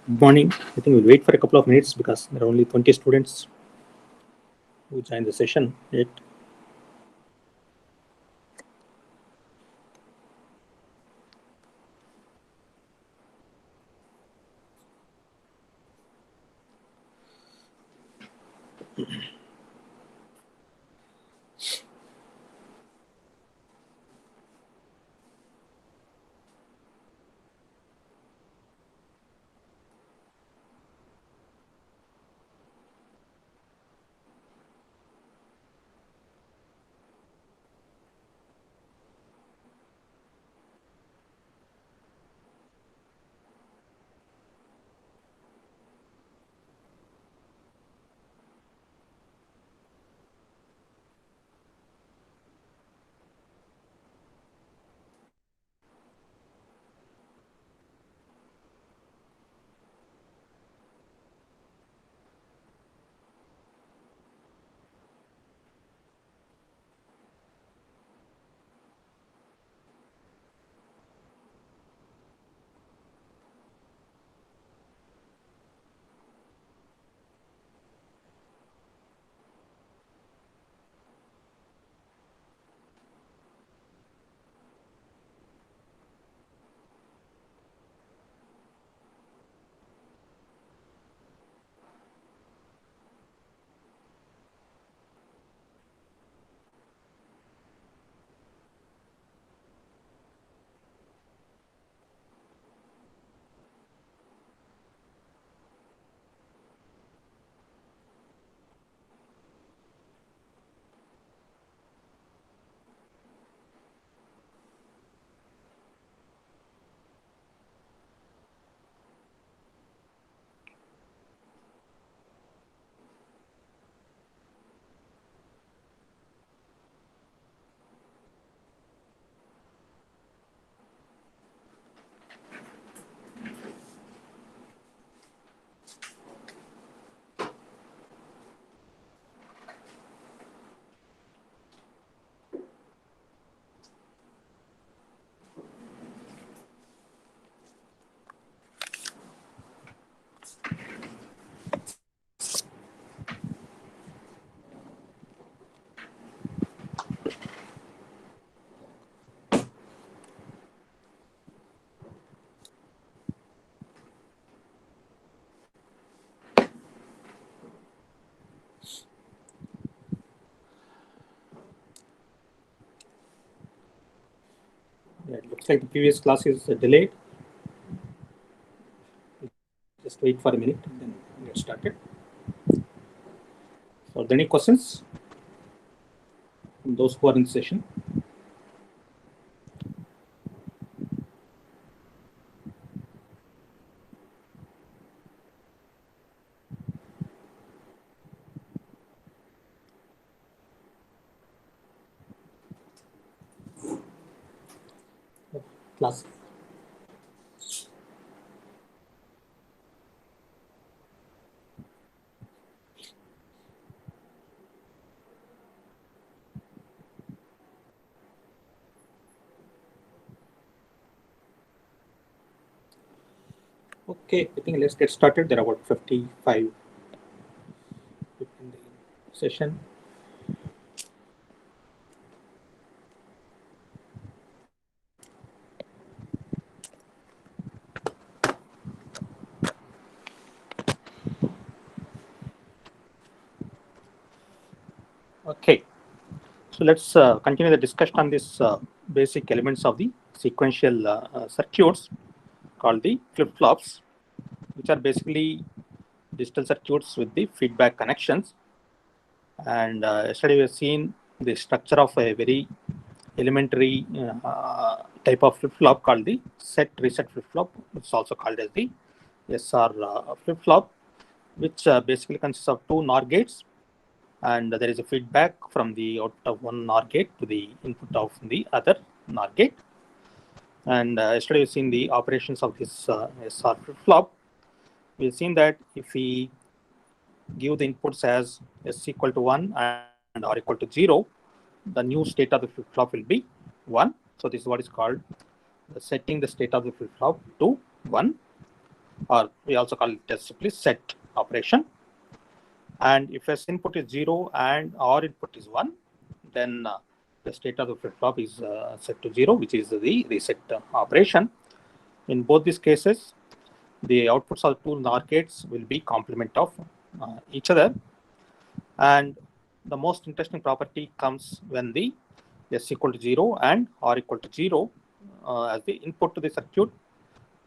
Morning. I think we'll wait for a couple of minutes because there are only 20 students who joined the session yet. Yeah, it looks like the previous class is delayed. Just wait for a minute and then get started. So, are there any questions from those who are in the session? Class. Okay, I think let's get started. There are about 55 in the session. Okay, so let's continue the discussion on this basic elements of the sequential circuits called the flip-flops, which are basically digital circuits with the feedback connections. And yesterday we have seen the structure of a very elementary type of flip-flop called the set reset flip-flop. It's also called as the SR flip-flop, which basically consists of two NOR gates, and there is a feedback from the output of one NOR gate to the input of the other NOR gate. And yesterday we've seen the operations of this SR flip-flop. We've seen that if we give the inputs as S equal to 1 and R equal to 0, the new state of the flip-flop will be 1. So this is what is called setting the state of the flip-flop to 1, or we also call it as simply set operation. And if S input is 0 and R input is 1, then the state of the flip-flop is set to 0, which is the reset operation. In both these cases, the outputs of two NOR gates will be complement of each other. And the most interesting property comes when the S equal to 0 and R equal to 0 as the input to the circuit,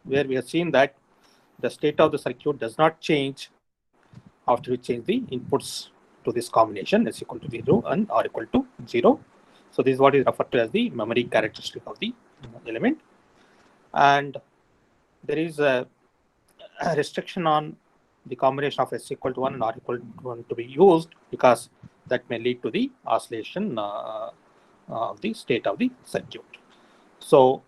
where we have seen that the state of the circuit does not change after we change the inputs to this combination S equal to 0 and R equal to 0. So this is what is referred to as the memory characteristic of the element. And there is a restriction on the combination of S equal to 1 and R equal to 1 to be used, because that may lead to the oscillation of the state of the circuit. So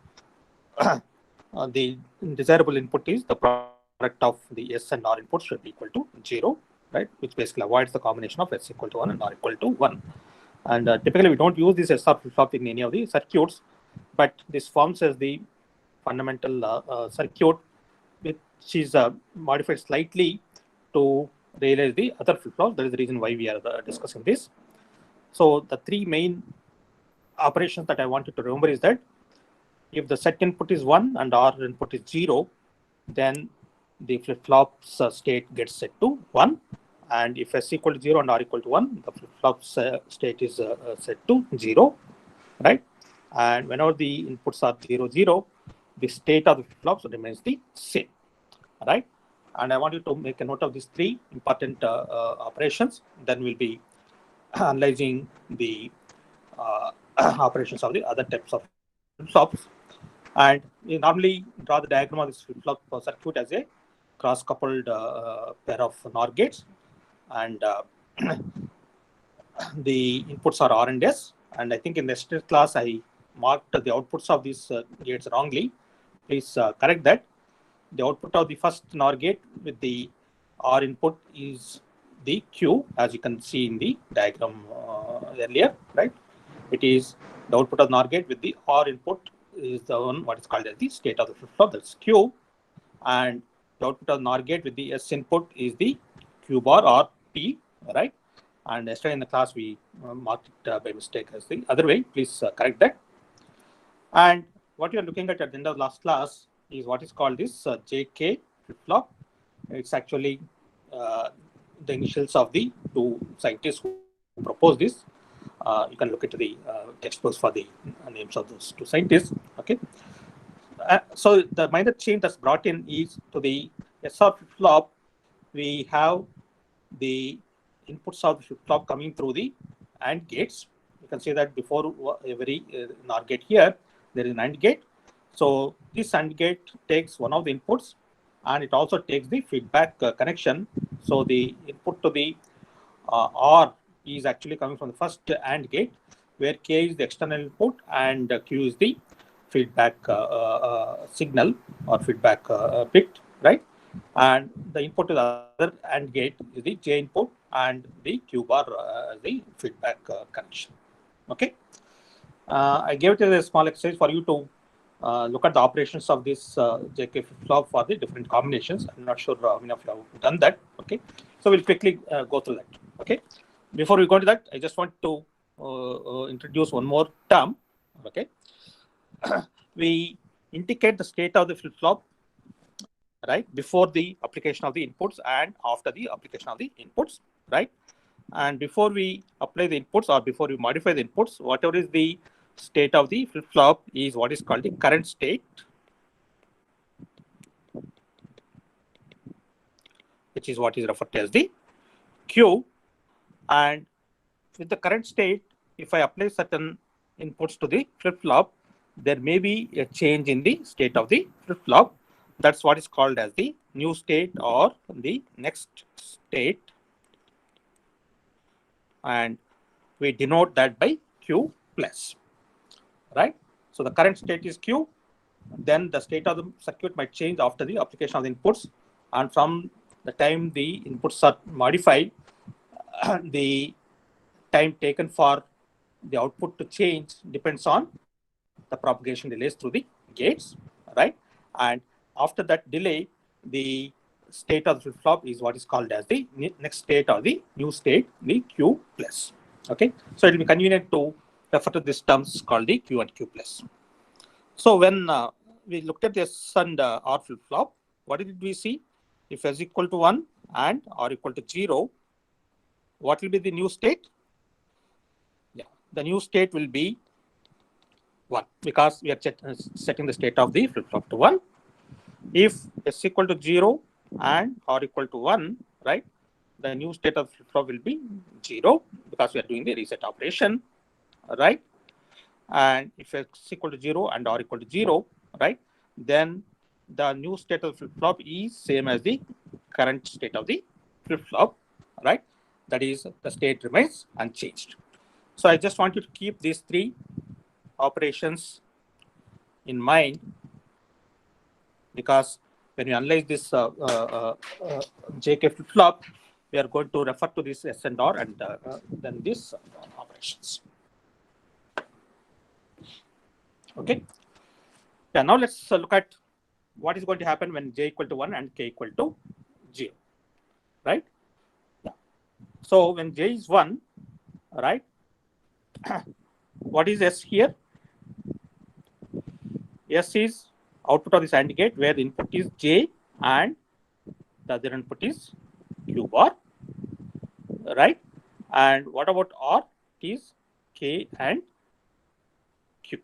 the desirable input is the product of the S and R inputs should be equal to 0, right? Which basically avoids the combination of S equal to 1 and R equal to 1. And typically we don't use this SR flip-flop in any of the circuits, but this forms as the fundamental circuit, which is modified slightly to realize the other flip-flops. That is the reason why we are discussing this. So the three main operations that I wanted to remember is that if the set input is 1 and R input is 0, then the flip-flop's state gets set to 1. And if S equal to 0 and R equal to 1, the flip-flop's state is set to 0, right? And whenever the inputs are 0, 0, the state of the flip-flops remains the same, right? And I want you to make a note of these three important operations. Then we'll be analyzing the operations of the other types of flip-flops. And we normally draw the diagram of this flip-flop circuit as a cross-coupled pair of NOR gates. And the inputs are R and S. And I think in the yesterday class, I marked the outputs of these gates wrongly. Please correct that. The output of the first NOR gate with the R input is the Q, as you can see in the diagram earlier, right? It is the output of NOR gate with the R input is the one what is called as the state of the flip-flop, that's Q. And the output of NOR gate with the S input is the Q bar or P, right? And yesterday in the class, we marked it by mistake as the other way. Please correct that. And what you are looking at the end of last class is what is called this JK flip-flop. It's actually the initials of the two scientists who proposed this. You can look into the textbooks for the names of those two scientists. Okay. So the minor change that's brought in is to the SR flip-flop. We have the inputs of the flip-flop coming through the AND gates. You can see that before every NOR gate here, there is an AND gate. So this AND gate takes one of the inputs, and it also takes the feedback connection. So the input to the R is actually coming from the first AND gate, where K is the external input and Q is the feedback signal or feedback bit, right? And the input to the other AND gate is the J input and the Q bar the feedback connection. Okay. I gave it as a small exercise for you to look at the operations of this JK flip-flop for the different combinations. I'm not sure how many of you have done that. Okay. So we'll quickly go through that. Okay. Before we go to that, I just want to introduce one more term. Okay. We indicate the state of the flip-flop, right, before the application of the inputs and after the application of the inputs, right? And before we apply the inputs or before we modify the inputs, whatever is the state of the flip-flop is what is called the current state, which is what is referred to as the Q. And with the current state, if I apply certain inputs to the flip-flop, there may be a change in the state of the flip-flop. That's what is called as the new state or the next state. And we denote that by Q plus, right? So the current state is Q. Then the state of the circuit might change after the application of the inputs. And from the time the inputs are modified, the time taken for the output to change depends on the propagation delays through the gates, right? And after that delay, the state of the flip-flop is what is called as the next state or the new state, the Q plus. Okay, so it will be convenient to refer to these terms called the Q and Q plus. So when we looked at this and R flip-flop, what did we see? If S equal to 1 and R equal to 0, what will be the new state? Yeah, the new state will be 1 because we are setting the state of the flip-flop to 1. If S equal to 0 and R equal to 1, right, the new state of flip-flop will be 0 because we are doing the reset operation, right? And if S equal to 0 and R equal to 0, right, then the new state of flip-flop is same as the current state of the flip-flop, right? That is, the state remains unchanged. So I just want you to keep these three operations in mind, because when we analyze this JK flip-flop, we are going to refer to this S and R and then these operations. Okay. Yeah, now let's look at what is going to happen when J equal to 1 and K equal to 0, right? Yeah. So when J is 1, right, what is S here? S is output of this AND gate where the input is J and the other input is Q bar, right? And what about R? It is K and Q,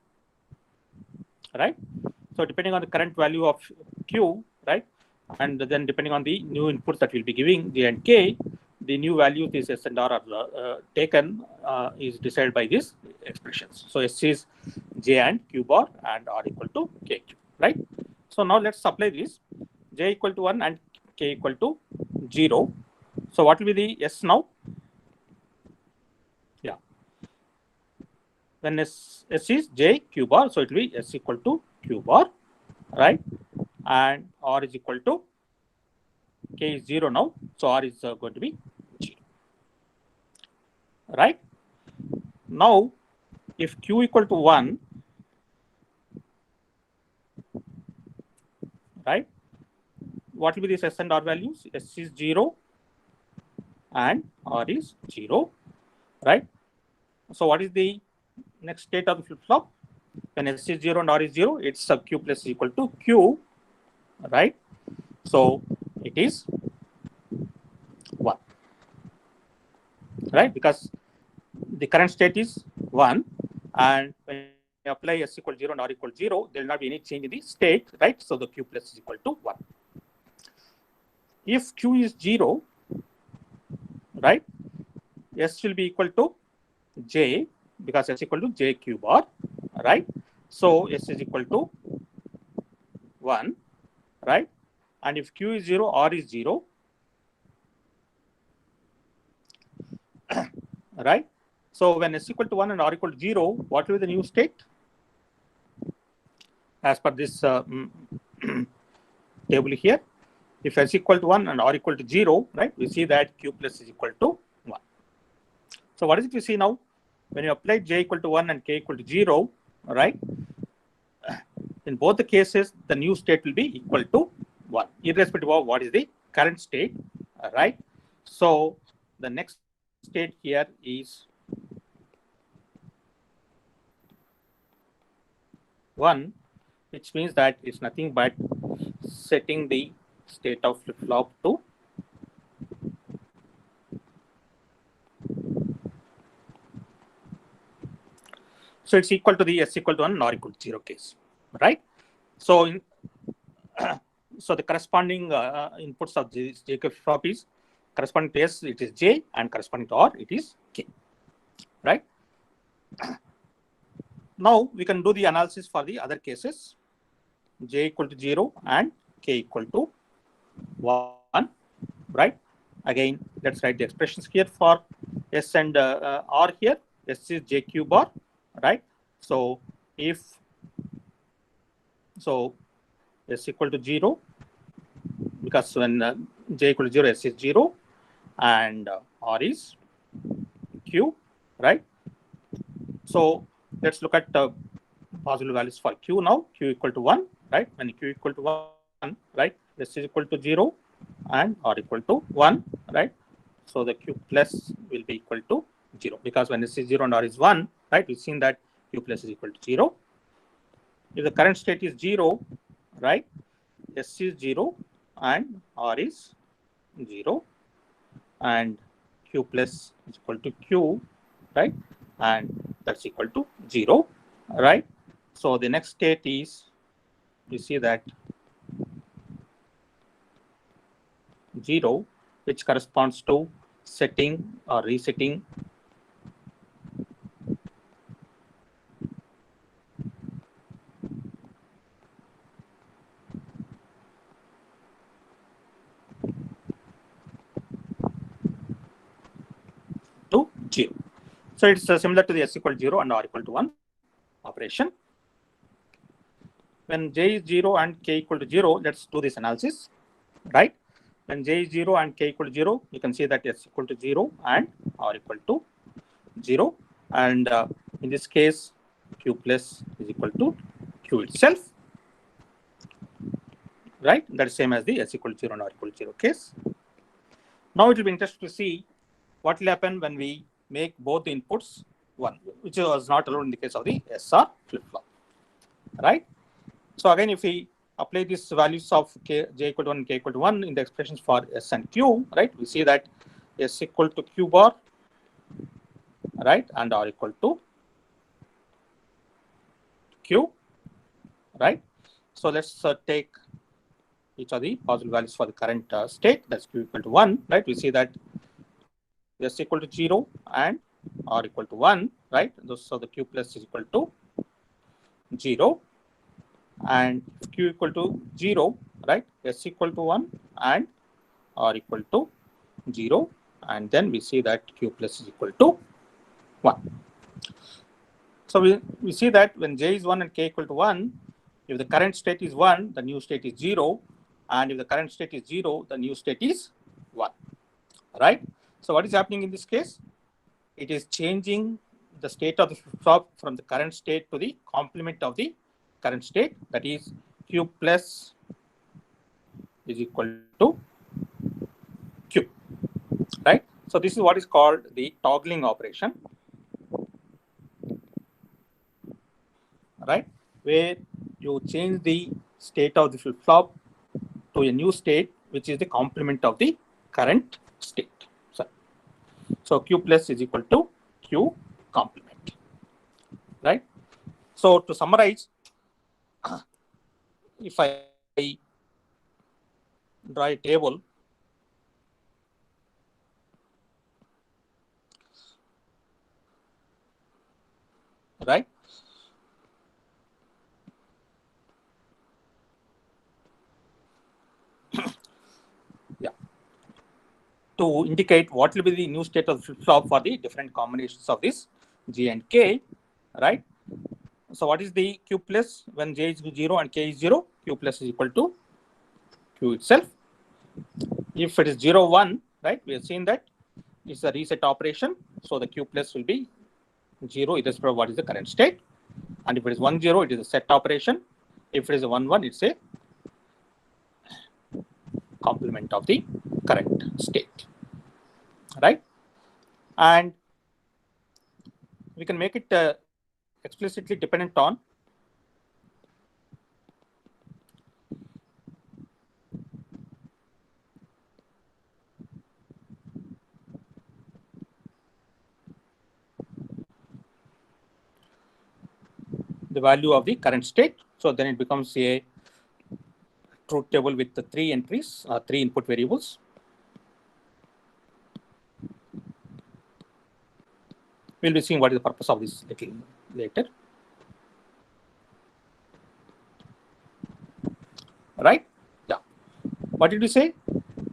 right? So depending on the current value of Q, right, and then depending on the new inputs that we'll be giving J and K, the new values this S and R are taken is decided by these expressions. So S is J and Q bar and R equal to KQ, right? So now let's apply this. J equal to 1 and K equal to 0. So what will be the S now? Yeah. When S is J Q bar, so it will be S equal to Q bar, right? And R is equal to K is 0 now, so R is going to be 0, right? Now, if Q equal to 1, right, what will be this S and R values? S is 0 and R is 0, right? So what is the next state of the flip-flop? When S is 0 and R is 0, it's Q plus is equal to Q, right? So it is 1, right? Because the current state is 1, and when you apply S equal 0 and R equal 0, there will not be any change in the state, right? So the Q plus is equal to 1. If Q is 0, right, S will be equal to J because S equal to J Q bar, right? So S is equal to 1, right? And if Q is 0, R is 0, right? So when S equal to 1 and R equal to 0, what will be the new state? As per this table here, if S equal to 1 and R equal to 0, right, we see that Q plus is equal to 1. So what is it we see now? When you apply J equal to 1 and K equal to 0, right, in both the cases, the new state will be equal to 1, irrespective of what is the current state, right? So the next state here is 1, which means that it's nothing but setting the state of flip-flop to so it's equal to the S equal to 1 and R equal to 0 case, right? So so the corresponding inputs of this JK flip-flop is corresponding to S, it is J, and corresponding to R, it is K, right? Now we can do the analysis for the other cases, J equal to 0 and K equal to 1, right? Again, let's write the expressions here for S and R here. S is J Q bar, right? So if so, S equal to 0, because when J equal to 0, S is 0, and R is Q, right? So let's look at possible values for q now. Q equal to 1, right? When q equal to 1, right? S is equal to 0 and r equal to 1, right? So the q plus will be equal to 0 because when s is 0 and r is 1, right? We've seen that q plus is equal to 0. If the current state is 0, right? S is 0 and r is 0 and q plus is equal to q, right? And that's equal to 0, right? So the next state is, you see that 0, which corresponds to setting or resetting to 0. So it's similar to the s equal to 0 and r equal to 1 operation. When j is 0 and k equal to 0, let's do this analysis, right? When j is 0 and k equal to 0, you can see that s equal to 0 and r equal to 0. And in this case, q plus is equal to q itself, right? That is same as the s equal to 0 and r equal to 0 case. Now it will be interesting to see what will happen when we make both the inputs 1, which was not allowed in the case of the SR flip-flop, right? So again, if we apply these values of j equal to 1 and k equal to 1 in the expressions for s and q, right, we see that s equal to q bar, right, and r equal to q, right? So let's take each of the possible values for the current state. That's q equal to 1, right? We see that s equal to 0 and r equal to 1, right? So the q plus is equal to 0, and q equal to 0, right? S equal to 1 and r equal to 0, and then we see that q plus is equal to 1. So we see that when j is 1 and k equal to 1, if the current state is 1, the new state is 0, and if the current state is 0, the new state is 1, right? So what is happening in this case? It is changing the state of the flip-flop from the current state to the complement of the current state, that is q plus is equal to q, right? So this is what is called the toggling operation, right? Where you change the state of the flip-flop to a new state, which is the complement of the current state. So q plus is equal to q complement, right? So to summarize, if I draw a table, right? Yeah. To indicate what will be the new state of the flip-flop for the different combinations of this j and k, right? So what is the q plus when j is 0 and k is 0? Q plus is equal to q itself. If it is 0, 1, right, we have seen that it's a reset operation. So the q plus will be 0 irrespective of what is the current state. And if it is 1, 0, it is a set operation. If it is a 1, 1, it's a complement of the current state, right? And we can make it explicitly dependent on the value of the current state. So then it becomes a truth table with the 3 entries, 3 input variables. We'll be seeing what is the purpose of this little later. Right? Yeah. What did you say?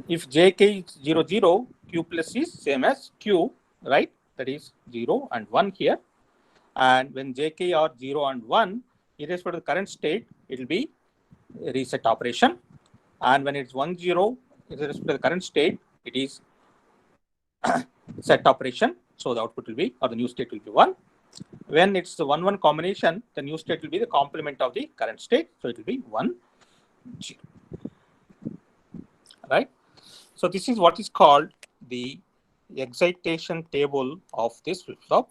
If jk is 0, 0, q plus is same as q, right? That is 0 and 1 here. And when jk are 0 and 1, irrespective of the current state, it will be a reset operation. And when it's 1, 0, irrespective of the current state, it is set operation. So the output will be, or the new state will be 1. When it's the 1-1 combination, the new state will be the complement of the current state. So it will be 1, 0. Right? So this is what is called the excitation table of this flip-flop.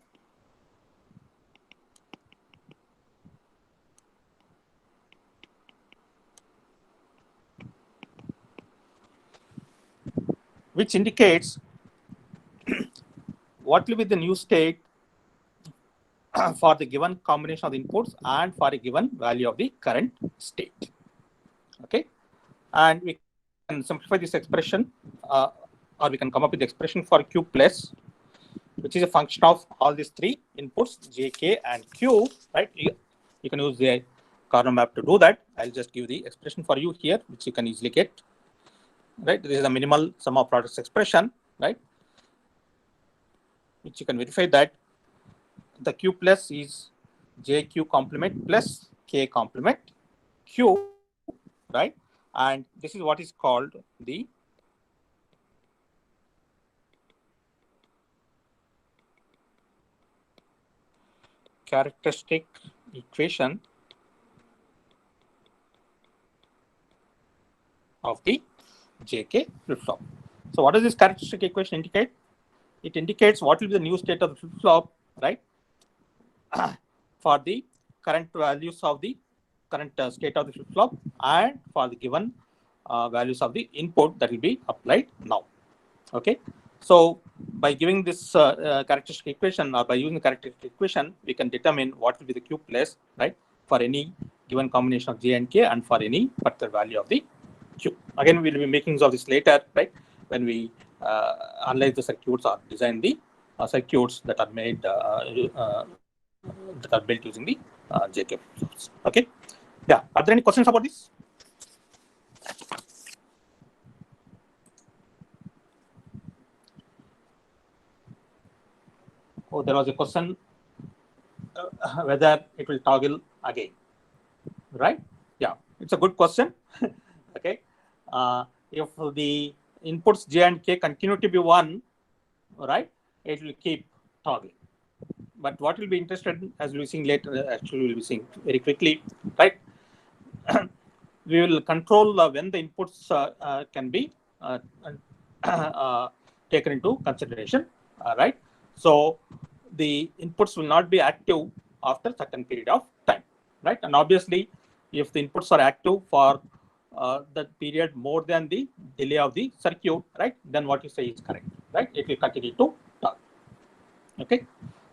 Which indicates what will be the new state for the given combination of the inputs and for a given value of the current state. Okay, and we can simplify this expression, or we can come up with the expression for Q plus, which is a function of all these three inputs, J, K, and Q. Right? You can use the Karnaugh map to do that. I'll just give the expression for you here, which you can easily get. Right? This is a minimal sum of products expression. Right? Which you can verify that the Q plus is JQ complement plus K complement Q, right? And this is what is called the characteristic equation of the JK flip-flop. So what does this characteristic equation indicate? It indicates what will be the new state of the flip-flop, right? For the current values of the current state of the flip-flop and for the given values of the input that will be applied now. Okay. So by giving this characteristic equation, or by using the characteristic equation, we can determine what will be the Q plus, right, for any given combination of J and K and for any particular value of the Q. Again, we will be making use of this later, right, when we analyze the circuits or design the circuits that are made that are built using the JK. Okay. Yeah. Are there any questions about this? Oh, there was a question whether it will toggle again, right? Yeah, it's a good question. Okay, if the inputs J and K continue to be 1, right, it will keep toggling. But what will be interested in, as we'll be seeing later, actually we'll be seeing very quickly, right? We will control when the inputs can be taken into consideration, right? So the inputs will not be active after certain period of time, right? And obviously, if the inputs are active for the period more than the delay of the circuit, right, then what you say is correct, right? It will continue to talk. Okay,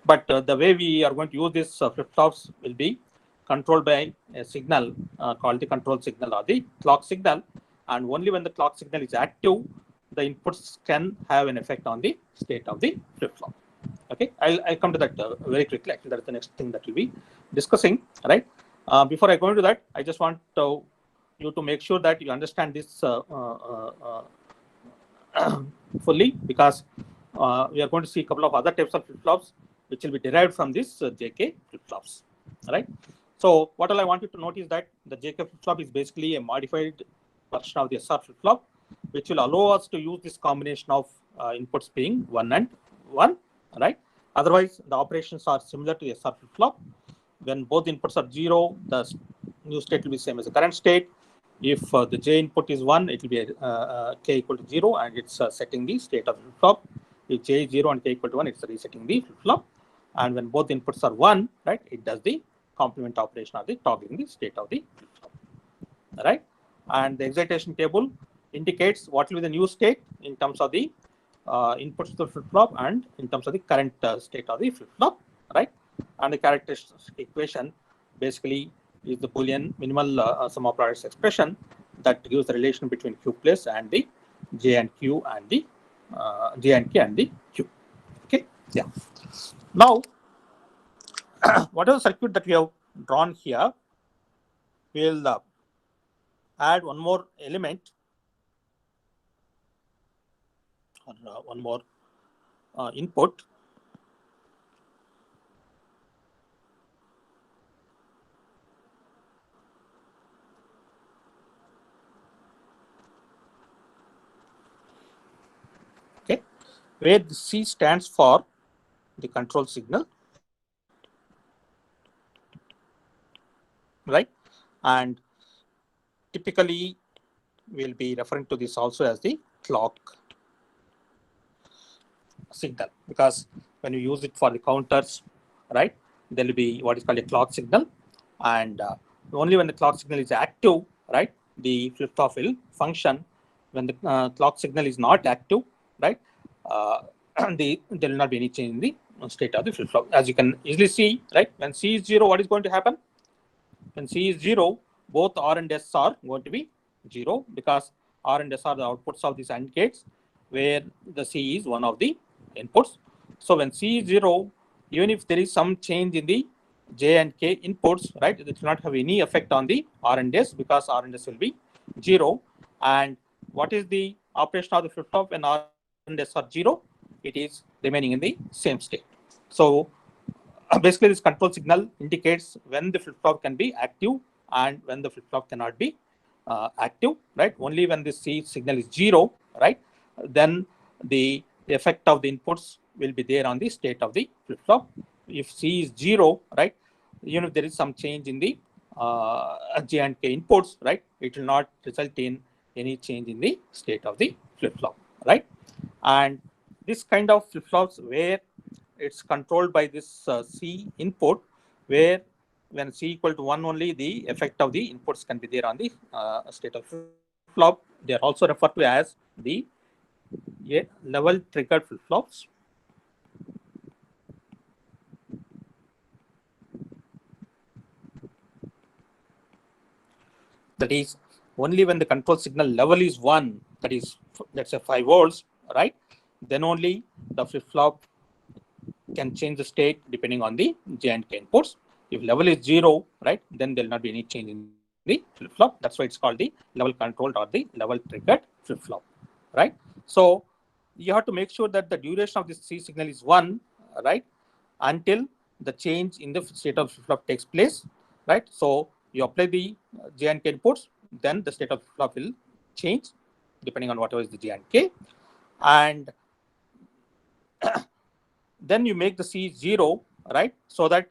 but the way we are going to use this flip-flops will be controlled by a signal called the control signal or the clock signal, and only when the clock signal is active, the inputs can have an effect on the state of the flip-flop. Okay, I'll come to that very quickly. Actually, that's the next thing that we'll be discussing, right? Before I go into that, I just want you to make sure that you understand this fully, because we are going to see a couple of other types of flip-flops which will be derived from this JK flip-flops, right? So what all I want you to note is that the JK flip-flop is basically a modified version of the SR flip-flop, which will allow us to use this combination of inputs being 1 and 1, right? Otherwise, the operations are similar to SR flip-flop. When both inputs are 0, the new state will be same as the current state. If the J input is 1, it will be K equal to 0, and it's setting the state of the flip-flop. If J is 0 and K equal to 1, it's resetting the flip-flop. And when both inputs are 1, right, it does the complement operation of the toggling the state of the flip-flop, right? And the excitation table indicates what will be the new state in terms of the inputs to the flip-flop and in terms of the current state of the flip-flop, right? And the characteristic equation basically is the Boolean minimal sum of products expression that gives the relation between Q plus and the J and Q and the J and K and the Q. Okay, yeah. Now, whatever circuit that we have drawn here, we'll add one more element or one more input. Okay, where the C stands for the control signal, right? And typically we'll be referring to this also as the clock signal, because when you use it for the counters, right, there will be what is called a clock signal, and only when the clock signal is active, right, the flip-flop will function. When the clock signal is not active, right, uh, there will not be any change in the state of the flip-flop. As you can easily see, right, when C is 0, what is going to happen? When C is 0, both R and S are going to be 0, because R and S are the outputs of these AND gates, where the C is one of the inputs. So when C is 0, even if there is some change in the J and K inputs, right, it will not have any effect on the R and S, because R and S will be 0. And what is the operation of the flip-flop when R and S are 0? It is remaining in the same state. So basically this control signal indicates when the flip-flop can be active and when the flip-flop cannot be active, right? Only when the C signal is 0, right, then the effect of the inputs will be there on the state of the flip-flop. If C is 0, right, even if there is some change in the J and K inputs, right, it will not result in any change in the state of the flip-flop, right? And this kind of flip-flops where it's controlled by this C input, where when C equal to 1 only, the effect of the inputs can be there on the state of flip-flop. They are also referred to as the level triggered flip-flops. That is, only when the control signal level is 1, that is, let's say 5 volts, right, then only the flip-flop can change the state depending on the J and K inputs. If level is 0, right, then there will not be any change in the flip-flop. That's why it's called the level controlled or the level triggered flip-flop, right? So you have to make sure that the duration of this C signal is 1, right, until the change in the state of flip-flop takes place, right? So you apply the J and K inputs, then the state of flip-flop will change depending on whatever is the J and K. And then you make the C 0, right, so that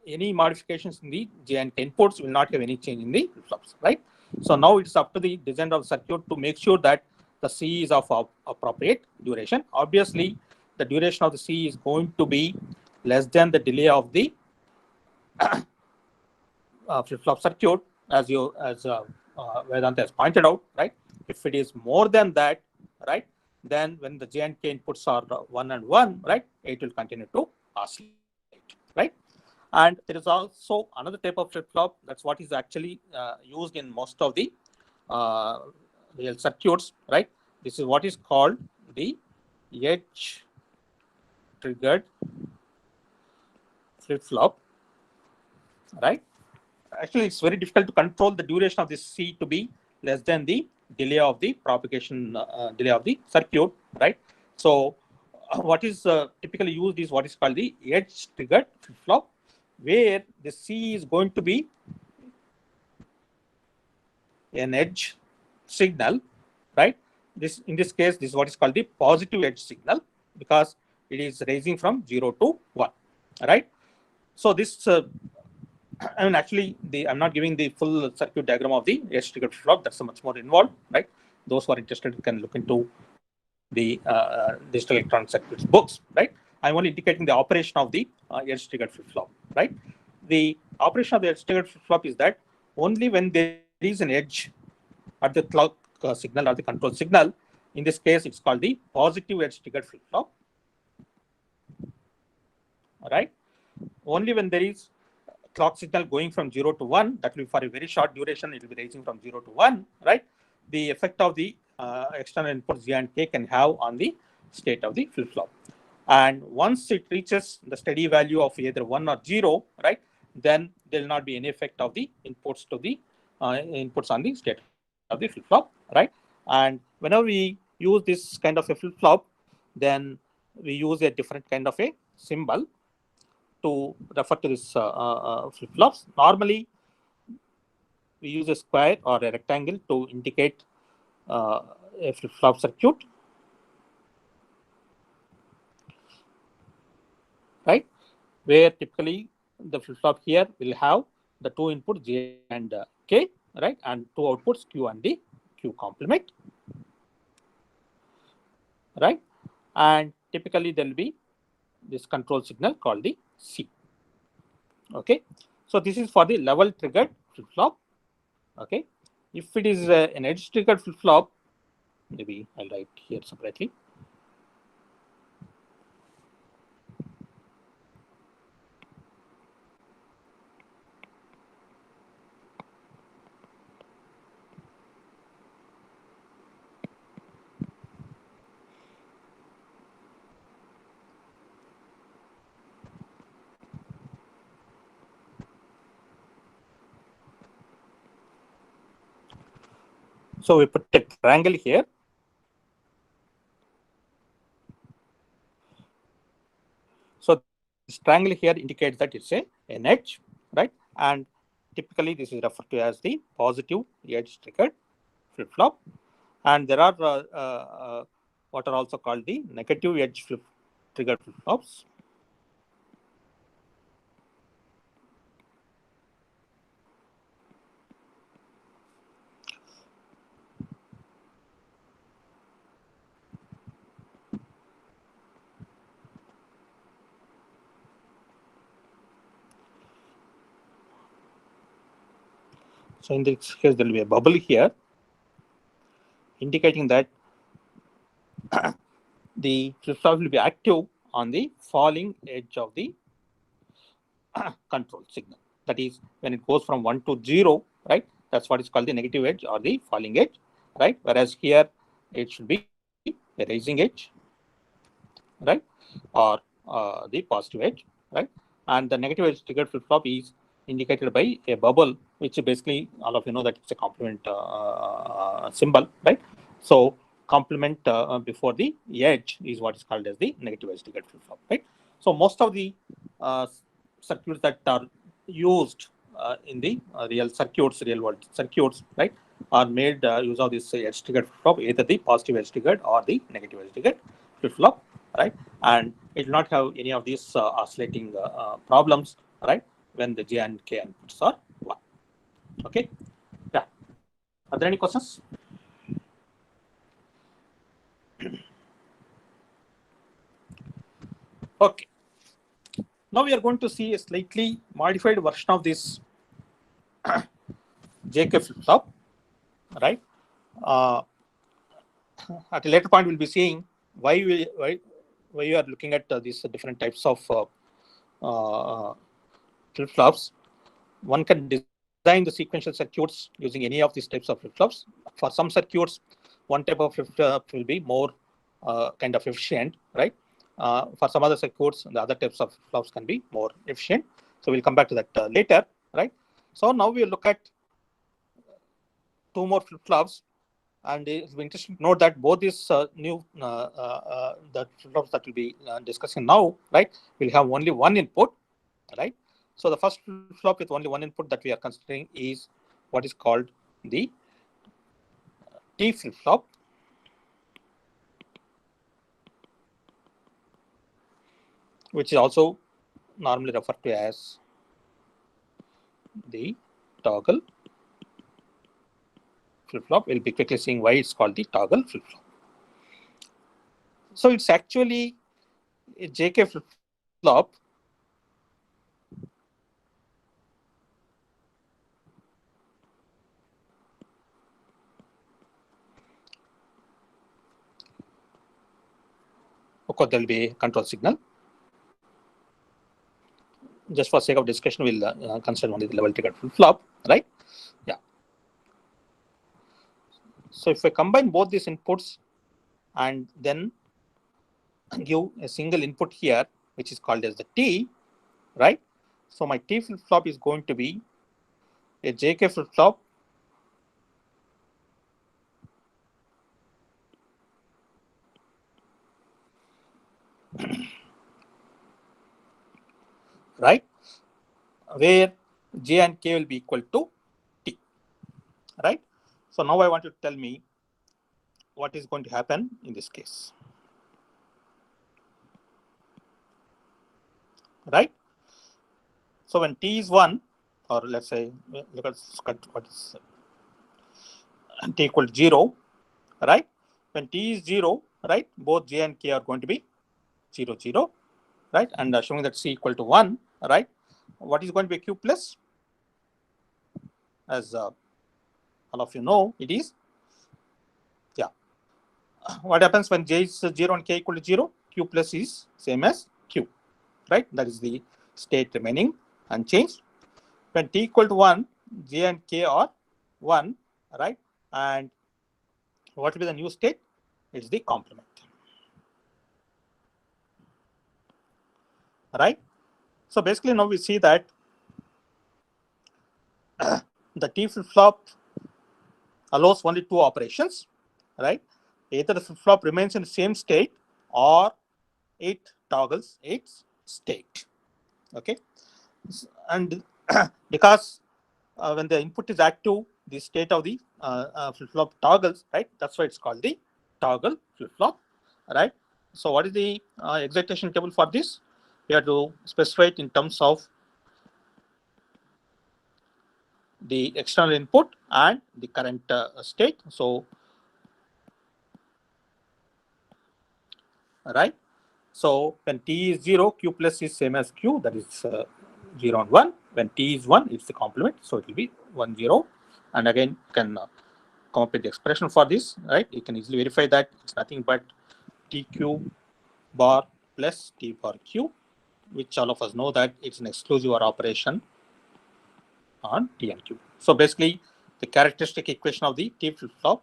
any modifications in the J and K inputs will not have any change in the flip-flops, right? So now it's up to the designer of the circuit to make sure that the C is of appropriate duration. Obviously, the duration of the C is going to be less than the delay of the flip-flop circuit, as Vedanta has pointed out, right? If it is more than that, right, then when the J and K inputs are 1 and 1, right, it will continue to oscillate, right? And there is also another type of flip-flop. That's what is actually used in most of the real circuits, right? This is what is called the edge triggered flip-flop, right? Actually, it's very difficult to control the duration of this C to be less than the delay of the propagation delay of the circuit, right? So what is typically used is what is called the edge triggered flip-flop, where the C is going to be an edge signal, right? This, in this case, this is what is called the positive edge signal, because it is raising from 0 to 1, right? So this I mean, actually, I'm not giving the full circuit diagram of the edge triggered flip-flop. That's much more involved, right? Those who are interested can look into the digital electronic circuits books, right? I'm only indicating the operation of the edge triggered flip-flop, right? The operation of the edge triggered flip-flop is that only when there is an edge at the clock signal or the control signal, in this case, it's called the positive edge triggered flip-flop, right? Only when there is clock signal going from 0 to 1, that will be for a very short duration, it will be raising from 0 to 1, right? The effect of the external inputs J and K can have on the state of the flip-flop. And once it reaches the steady value of either 1 or 0, right, then there will not be any effect of the inputs to the inputs on the state of the flip-flop, right? And whenever we use this kind of a flip-flop, then we use a different kind of a symbol to refer to this flip-flops. Normally, we use a square or a rectangle to indicate a flip-flop circuit, right? Where typically the flip-flop here will have the two inputs J and K, right, and two outputs Q and the Q complement, right, and typically there will be this control signal called the C. Okay, so this is for the level triggered flip flop. Okay, if it is an edge triggered flip flop, maybe I'll write here separately. So we put a triangle here. So this triangle here indicates that it's an edge, right? And typically this is referred to as the positive edge triggered flip flop. And there are what are also called the negative edge triggered flip flops. So in this case, there will be a bubble here, indicating that the flip flop will be active on the falling edge of the control signal. That is, when it goes from 1 to 0, right? That's what is called the negative edge or the falling edge, right? Whereas here it should be a rising edge, right? Or the positive edge, right? And the negative edge triggered flip flop is indicated by a bubble, which basically all of you know that it's a complement symbol, right? So complement before the edge is what is called as the negative edge triggered flip flop, right? So most of the circuits that are used in the real world circuits, right, are made use of this edge triggered flip flop, either the positive edge triggered or the negative edge triggered flip flop, right? And it will not have any of these oscillating problems, right, when the J and K inputs are 1. Okay, yeah. Are there any questions? Okay. Now we are going to see a slightly modified version of this JK flip flop, right? At a later point, we'll be seeing why you are looking at these different types of flip flops. One can design the sequential circuits using any of these types of flip flops. For some circuits, one type of flip flop will be more kind of efficient, right? For some other circuits, the other types of flip flops can be more efficient. So we'll come back to that later, right? So now we'll look at two more flip flops, and it's interesting to note that both these new the flip flops that we'll be discussing now, right, will have only one input, right? So the first flip flop with only one input that we are considering is what is called the T flip flop, which is also normally referred to as the toggle flip flop. We'll be quickly seeing why it's called the toggle flip flop. So it's actually a JK flip flop of course, there will be a control signal. Just for sake of discussion, we'll consider only the level triggered flip flop, right? Yeah. So if I combine both these inputs and then give a single input here, which is called as the T, right? So my T flip flop is going to be a JK flip flop right, where J and K will be equal to T, right? So now I want you to tell me what is going to happen in this case, right? So when T is 1, or let's say, look at what is t equal to 0, right? When t is 0, right, both j and k are going to be 0, 0, right? And assuming that c equal to 1, right? What is going to be q plus? As all of you know, it is, yeah. What happens when j is 0 and k equal to 0? Q plus is same as q, right? That is the state remaining unchanged. When t equal to 1, j and k are 1, right? And what will be the new state? It's the complement, right? So basically now we see that the T flip-flop allows only two operations, right? Either the flip-flop remains in the same state or it toggles its state, okay? And because when the input is active, the state of the flip-flop toggles, right? That's why it's called the toggle flip-flop, right? So what is the excitation table for this? We have to specify it in terms of the external input and the current state. So, right. So when t is 0, q plus is same as q, that is 0 and 1. When t is 1, it's the complement, so it will be 1, 0. And again, you can come up with the expression for this, right? You can easily verify that it's nothing but tq bar plus t bar q, which all of us know that it's an exclusive OR operation on t and q. So basically, the characteristic equation of the t flip-flop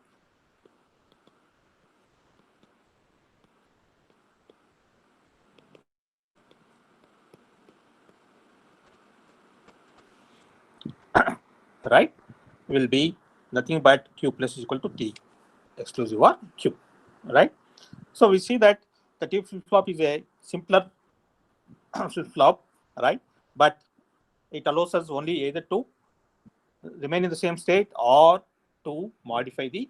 right will be nothing but q plus is equal to t exclusive OR q, right? So we see that the T flip-flop is a simpler flip-flop, right? But it allows us only either to remain in the same state or to modify the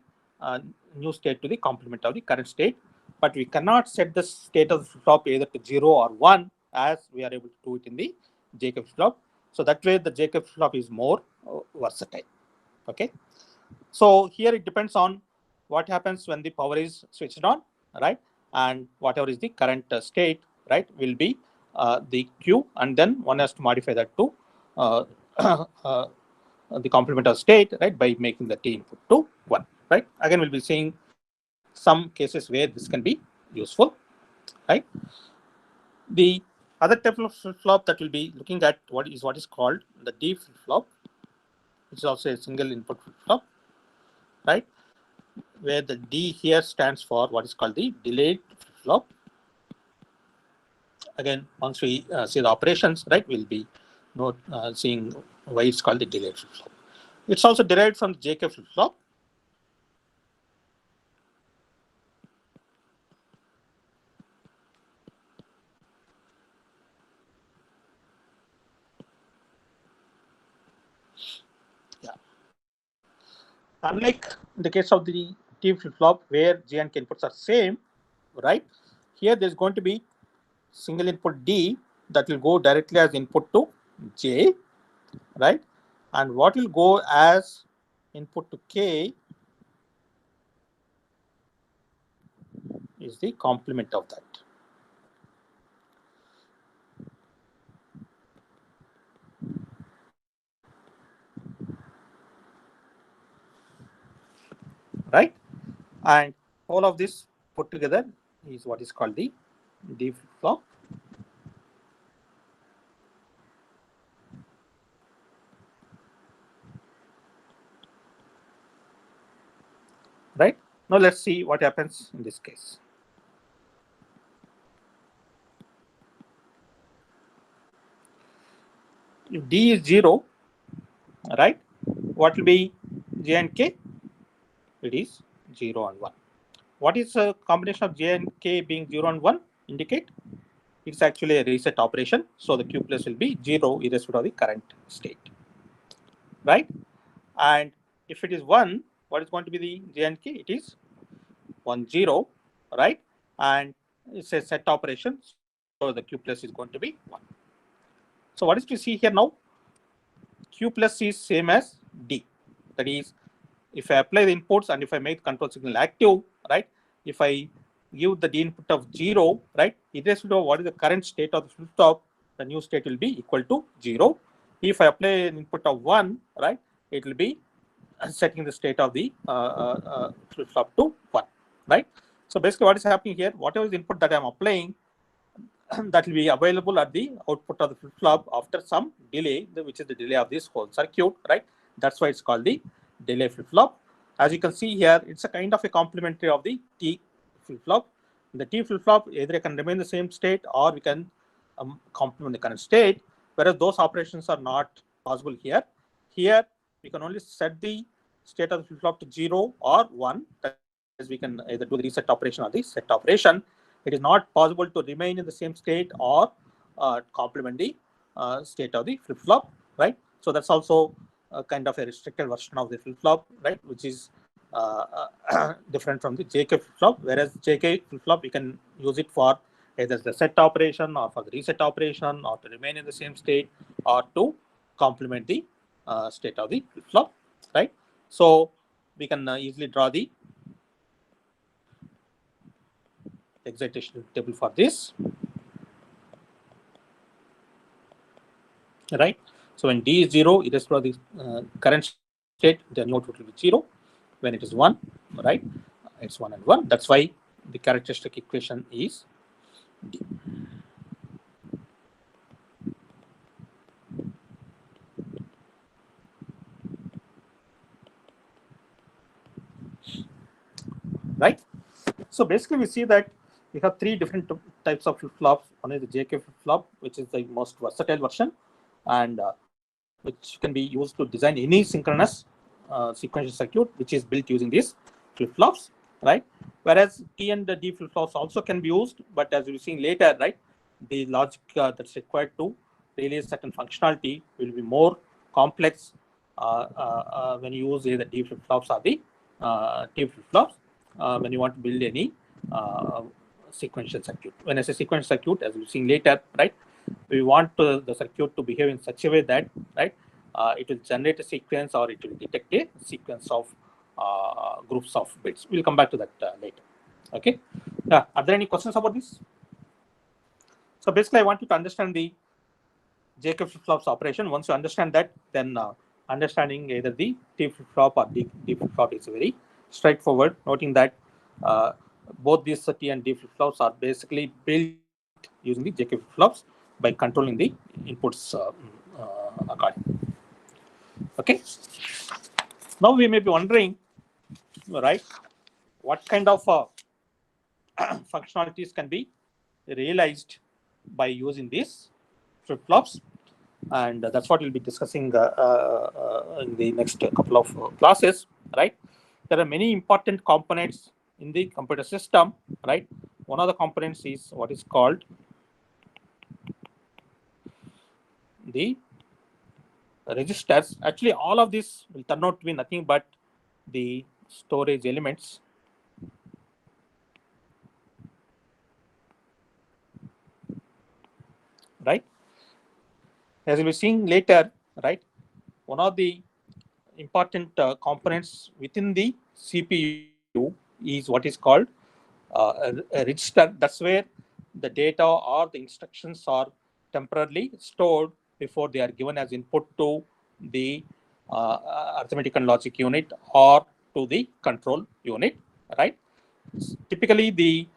new state to the complement of the current state. But we cannot set the state of the flip-flop either to 0 or 1 as we are able to do it in the JK flip-flop. So that way the JK flip-flop is more versatile, okay? So here it depends on what happens when the power is switched on, right? And whatever is the current state, right, will be the Q, and then one has to modify that to uh, uh, the complement of state, right, by making the T input to 1, right? Again, we'll be seeing some cases where this can be useful, right? The other type of flip-flop that we'll be looking at what is called the D flip-flop, which is also a single input flip-flop, right? Where the D here stands for what is called the delayed flip-flop. Again, once we see the operations, right, we'll be seeing why it's called the delayed flip-flop. It's also derived from the JK flip-flop. Yeah. Unlike in the case of the T flip-flop where J and K inputs are same, right? Here there's going to be single input D that will go directly as input to J, right? And what will go as input to K is the complement of that. Right? And all of this put together is what is called the D flip-flop. Right? Now let's see what happens in this case. If D is 0, right, what will be J and K? It is 0 and 1. What is a combination of J and K being 0 and 1 indicate? It's actually a reset operation. So the Q plus will be 0 irrespective of the current state. Right? And if it is 1, what is going to be the J and K? It is 1, 0, right? And it's a set operation. So the Q plus is going to be 1. So what is to see here now? Q plus is same as D. That is, if I apply the inputs and if I make control signal active, right? If I give the D input of 0, right? Irrespective of what is the current state of the flip-flop, the new state will be equal to 0. If I apply an input of 1, right? It will be setting the state of the flip-flop to 1, right? So basically what is happening here, whatever is the input that I'm applying, that will be available at the output of the flip-flop after some delay, which is the delay of this whole circuit, right? That's why it's called the delay flip-flop. As you can see here, it's a kind of a complementary of the T flip-flop. The T flip-flop either can remain the same state or we can complement the current state, whereas those operations are not possible here. Here, we can only set the state of the flip-flop to 0 or 1. That is, we can either do the reset operation or the set operation. It is not possible to remain in the same state or complement the state of the flip-flop, right? So that's also a kind of a restricted version of the flip-flop, right? Which is different from the JK flip-flop, whereas JK flip-flop, we can use it for either the set operation or for the reset operation or to remain in the same state or to complement the state of the flip-flop, right? So we can easily draw the excitation table for this, right? So when D is 0, it is for the current state, the new output will be 0. When it is 1, right? It's 1 and 1. That's why the characteristic equation is D. Right? So basically we see that we have three different types of flip-flops. One is the JK flip-flop, which is the most versatile version, and which can be used to design any synchronous sequential circuit which is built using these flip-flops, right? Whereas T and the D flip-flops also can be used, but as we'll see later, right, the logic that's required to realize certain functionality will be more complex when you use either D flip-flops or the T flip-flops when you want to build any sequential circuit. When I say sequential circuit, as we'll see later, right, we want the circuit to behave in such a way that, right, it will generate a sequence or it will detect a sequence of groups of bits. We'll come back to that later. Okay. Are there any questions about this? So basically, I want you to understand the JK flip-flops operation. Once you understand that, then understanding either the T flip-flop or D flip-flop is very straightforward. Noting that both these T and D flip-flops are basically built using the JK flip-flops by controlling the inputs accordingly. Okay. Now we may be wondering, right, what kind of functionalities can be realized by using these flip-flops, and that's what we'll be discussing in the next couple of classes, right? There are many important components in the computer system, right? One of the components is what is called the registers. Actually, all of this will turn out to be nothing but the storage elements, right? As we'll be seeing later, right, one of the important components within the CPU is what is called a register. That's where the data or the instructions are temporarily stored before they are given as input to the arithmetic and logic unit or to the control unit, right? Typically, the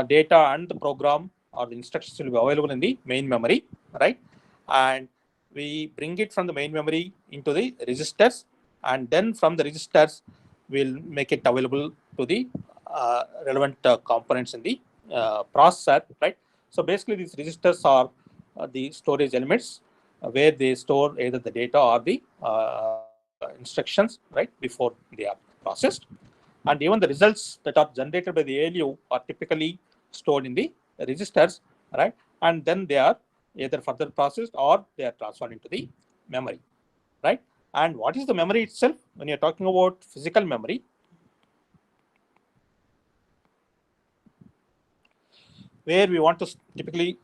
data and the program or the instructions will be available in the main memory, right? And we bring it from the main memory into the registers, and then from the registers, we'll make it available to the relevant components in the processor, right? So basically, these registers are the storage elements where they store either the data or the instructions, right, before they are processed. And even the results that are generated by the ALU are typically stored in the registers, right? And then they are either further processed or they are transferred into the memory, right? And what is the memory itself? When you're talking about physical memory, where we want to typically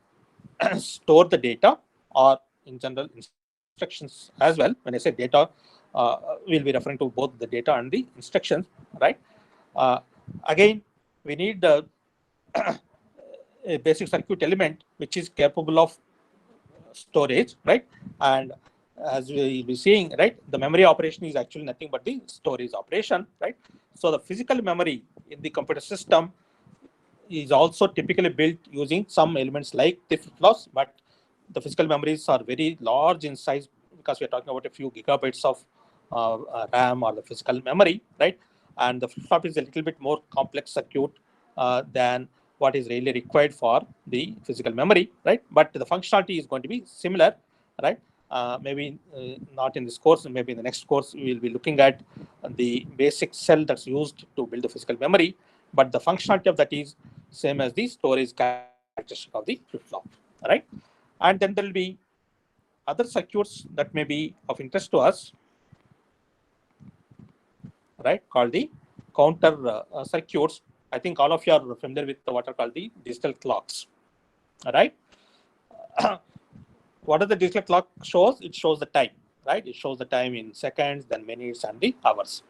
store the data or in general instructions as well. When I say data, we'll be referring to both the data and the instructions, right? Again, we need a basic circuit element which is capable of storage, right? And as we'll be seeing, right, the memory operation is actually nothing but the storage operation, right? So the physical memory in the computer system is also typically built using some elements like the flip-flops, but the physical memories are very large in size because we're talking about a few gigabytes of RAM or the physical memory, right? And the flip-flop is a little bit more complex circuit than what is really required for the physical memory, right? But the functionality is going to be similar, right? Maybe not in this course, maybe in the next course, we will be looking at the basic cell that's used to build the physical memory, but the functionality of that is same as the storage characteristic of the flip-flop, right? And then there will be other circuits that may be of interest to us, right, called the counter circuits. I think all of you are familiar with what are called the digital clocks, right? What does the digital clock shows? It shows the time, right? It shows the time in seconds, then minutes, and the hours,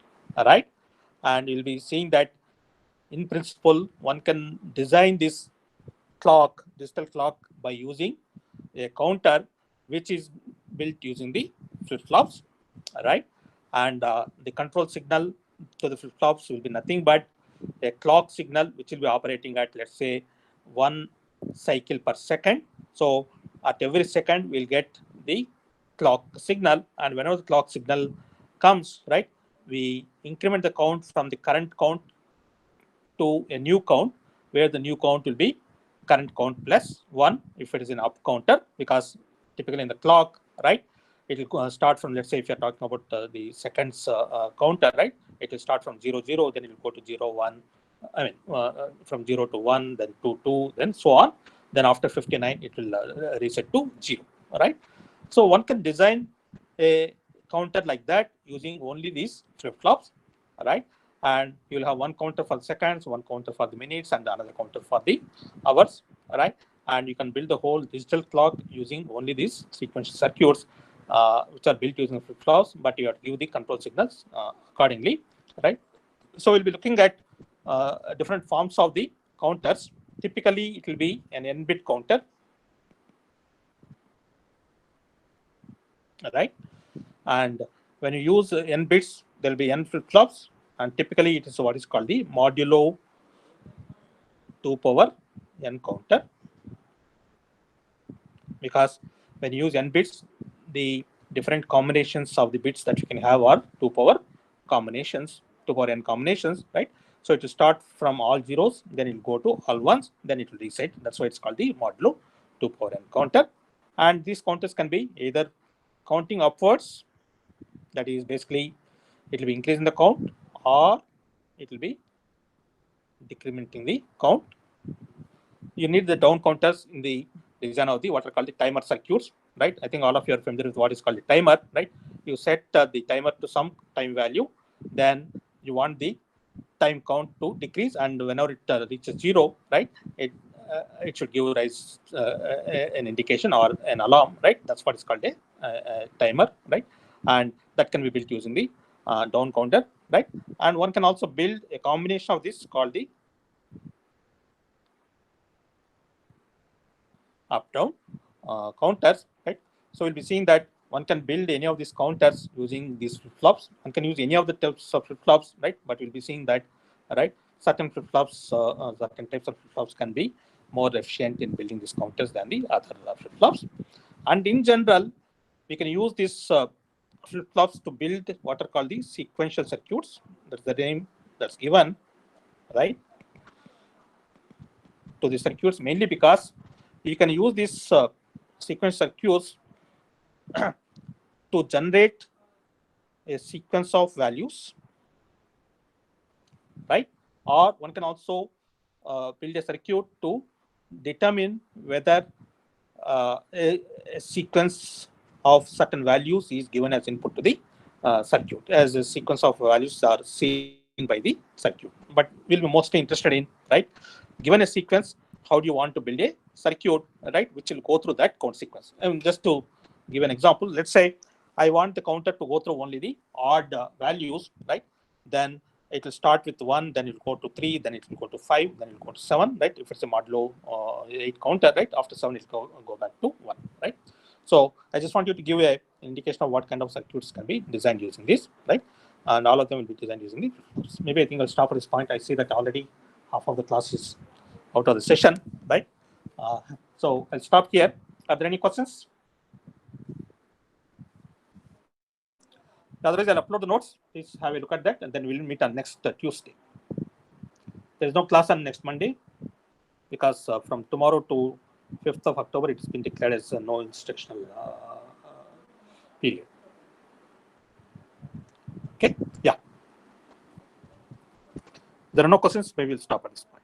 right? And you'll be seeing that in principle, one can design this clock, digital clock, by using a counter which is built using the flip-flops, right? And the control signal to the flip-flops will be nothing but a clock signal which will be operating at, let's say, 1 cycle per second. So at every second, we'll get the clock signal, and whenever the clock signal comes, right, we increment the count from the current count to a new count, where the new count will be current count plus 1 if it is an up counter, because typically in the clock, right, it will start from, let's say, if you're talking about the seconds counter, right, it will start from 0, 0, then it will go to 0, 1, I mean, from 0 to 1, then 2, 2, then so on. Then after 59, it will reset to 0, right? So one can design a counter like that using only these flip-flops, right? And you'll have one counter for the seconds, one counter for the minutes, and another counter for the hours, right? And you can build the whole digital clock using only these sequential circuits, which are built using flip-flops, but you have to give the control signals accordingly, right? So we'll be looking at different forms of the counters. Typically, it will be an n-bit counter, right? And when you use n bits, there will be n flip-flops, and typically it is what is called the modulo 2 power n counter, because when you use n bits, the different combinations of the bits that you can have are 2 power combinations, 2 power n combinations, right? So it will start from all zeros, then it will go to all ones, then it will reset. That's why it's called the modulo 2 power n counter. And these counters can be either counting upwards, that is basically it will be increasing the count, or it will be decrementing the count. You need the down counters in the design of the what are called the timer circuits, right? I think all of you are familiar with what is called the timer, right? You set the timer to some time value, then you want the time count to decrease, and whenever it reaches 0, right, it should give rise an indication or an alarm, right? That's what is called a timer, right? And that can be built using the down counter, right? And one can also build a combination of this called the up-down counters, right? So we'll be seeing that one can build any of these counters using these flip-flops. One can use any of the types of flip-flops, right? But we'll be seeing that, right, certain flip-flops, certain types of flip-flops can be more efficient in building these counters than the other flip-flops. And in general, we can use these flip-flops to build what are called the sequential circuits. That's the name that's given, right, to the circuits, mainly because you can use these sequence circuits to generate a sequence of values, right? Or one can also build a circuit to determine whether a sequence of certain values is given as input to the circuit, as a sequence of values are seen by the circuit. But we'll be mostly interested in, right, given a sequence, how do you want to build a circuit, right, which will go through that count sequence. And just to give an example. Let's say I want the counter to go through only the odd values, right? Then it will start with 1, then it will go to 3, then it will go to 5, then it will go to 7, right? If it's a modulo 8 counter, right? After 7, it will go back to 1, right? So I just want you to give an indication of what kind of circuits can be designed using this, right? And all of them will be designed using the flip-flops. Maybe I think I'll stop at this point. I see that already half of the class is out of the session, right? So I'll stop here. Are there any questions? Otherwise, I'll upload the notes. Please have a look at that, and then we'll meet on next Tuesday. There's no class on next Monday because from tomorrow to 5th of October, it's been declared as no instructional period. Okay, yeah. There are no questions. Maybe we'll stop at this point.